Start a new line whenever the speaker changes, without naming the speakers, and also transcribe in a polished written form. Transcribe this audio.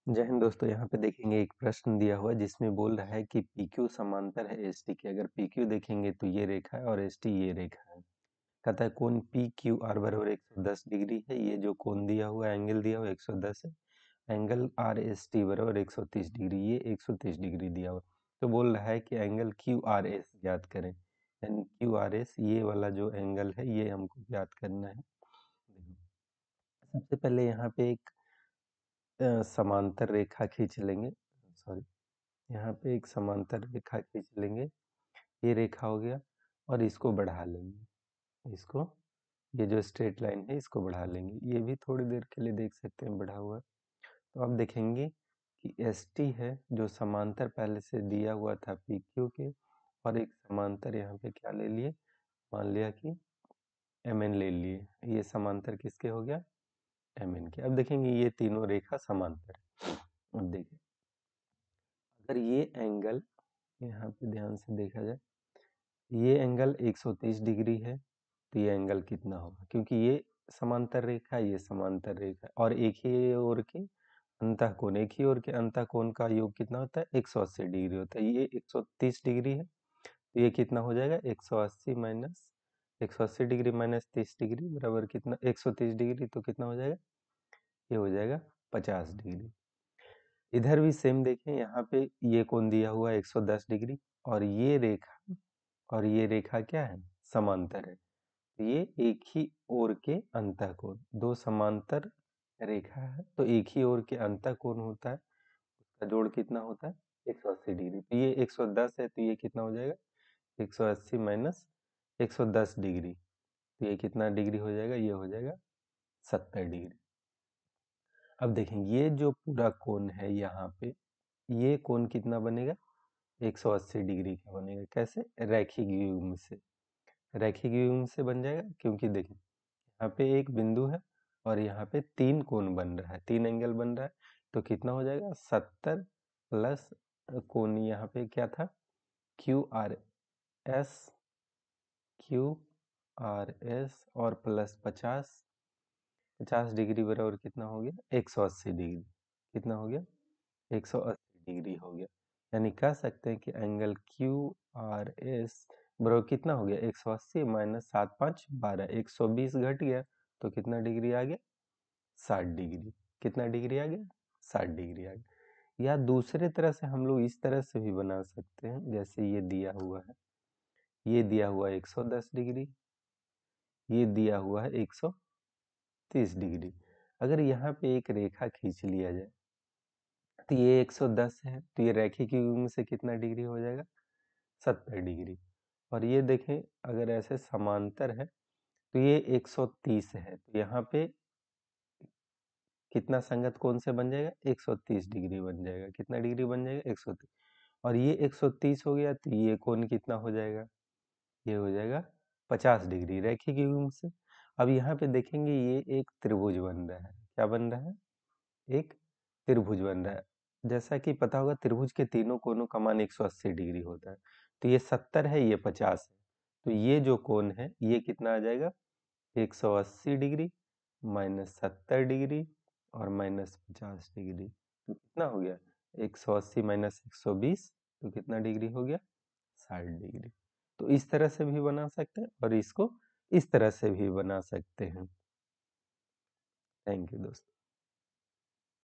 जय हिंद दोस्तों। यहाँ पे देखेंगे एक प्रश्न दिया हुआ है जिसमें बोल रहा है कि PQ समांतर है ST के। अगर PQ देखेंगे तो ये रेखा है और ST ये रेखा है। कहता है कोण PQR बराबर 110 डिग्री है। ये जो कोण दिया हुआ है, एंगल दिया हुआ है 110 है। एंगल RST बराबर 130 डिग्री, ये 130 डिग्री दिया हुआ। तो बोल रहा है कि एंगल QRS ज्ञात करें, यानी QRS ये वाला जो एंगल है ये हमको ज्ञात करना है। सबसे पहले यहाँ पे एक समांतर रेखा खींच लेंगे। सॉरी, यहाँ पे एक समांतर रेखा खींच लेंगे। ये रेखा हो गया और इसको बढ़ा लेंगे। इसको, ये जो स्ट्रेट लाइन है इसको बढ़ा लेंगे। ये भी थोड़ी देर के लिए देख सकते हैं बढ़ा हुआ। तो आप देखेंगे कि ST है जो समांतर पहले से दिया हुआ था PQ के, और एक समांतर यहाँ पे क्या ले लिए, मान लिया कि MN ले लिए। ये समांतर किसके हो गया, MN के। अब देखेंगे ये तीनों रेखा समांतर है। अब देखिए, अगर ये एंगल यहाँ पे ध्यान से देखा जाए, ये एंगल 130 डिग्री है, तो ये एंगल कितना होगा, क्योंकि ये समांतर रेखा है, ये समांतर रेखा है, और एक ही ओर के अंतःकोण, एक ही ओर के अंतःकोण का योग कितना होता है, 180 डिग्री होता है। ये 130 डिग्री है, तो ये कितना हो जाएगा, 180 डिग्री माइनस 30 डिग्री बराबर कितना, 130 डिग्री, तो कितना हो जाएगा, ये हो जाएगा 50 डिग्री। इधर भी सेम देखें, यहाँ पे ये कोण दिया हुआ है 110 डिग्री, और ये रेखा क्या है, समांतर है। ये एक ही ओर के अंतःकोण, दो समांतर रेखा है तो एक ही ओर के अंतःकोण होता है, उसका जोड़ कितना होता है, 180 डिग्री। तो ये 110 है, तो ये कितना हो जाएगा, 180 माइनस 110 डिग्री, तो ये कितना डिग्री हो जाएगा, ये हो जाएगा 70 डिग्री। अब देखें, ये जो पूरा कोण है यहाँ पे, ये कोण कितना बनेगा, 180 डिग्री का बनेगा। कैसे, रैखिक युग्म से। रैखिक युग्म से बन जाएगा, क्योंकि देखें यहाँ पे एक बिंदु है और यहाँ पे तीन कोण बन रहा है, तीन एंगल बन रहा है, तो कितना हो जाएगा, 70 प्लस कोण यहाँ पे क्या था, QRS और प्लस 50 डिग्री बराबर कितना हो गया, 180 डिग्री। कितना हो गया, 180 डिग्री हो गया। यानी कह सकते हैं कि एंगल QRS बराबर कितना हो गया, 180 माइनस 7 5 12, 120 घट गया तो कितना डिग्री आ गया, 60 डिग्री। कितना डिग्री आ गया, 60 डिग्री आ गया। या दूसरे तरह से हम लोग इस तरह से भी बना सकते हैं, जैसे ये दिया हुआ है, ये दिया हुआ है 110 डिग्री, ये दिया हुआ है 130 डिग्री। अगर यहाँ पे एक रेखा खींच लिया जाए, तो ये 110 है, तो ये रैखिक युग्म से कितना डिग्री हो जाएगा, 70 डिग्री। और ये देखें, अगर ऐसे समांतर है तो ये 130 है, तो यहाँ पे कितना संगत कोण से बन जाएगा, 130 डिग्री बन जाएगा। कितना डिग्री बन जाएगा, 130। और ये 130 हो गया, तो ये कोण कितना हो जाएगा, ये हो जाएगा 50 डिग्री रैखिक युग्म से। अब यहाँ पे देखेंगे ये एक त्रिभुज बन रहा है। क्या बन रहा है, एक त्रिभुज बन रहा है। जैसा कि पता होगा, त्रिभुज के तीनों कोणों का मान 180 डिग्री होता है। तो ये 70 है, ये 50 है, तो ये जो कोण है ये कितना आ जाएगा, 180 डिग्री माइनस 70 डिग्री और माइनस 50 डिग्री, तो कितना हो गया, 180 माइनस 120, तो कितना डिग्री हो गया, 60 डिग्री। तो इस तरह से भी बना सकते हैं और इसको इस तरह से भी बना सकते हैं। थैंक यू दोस्तों।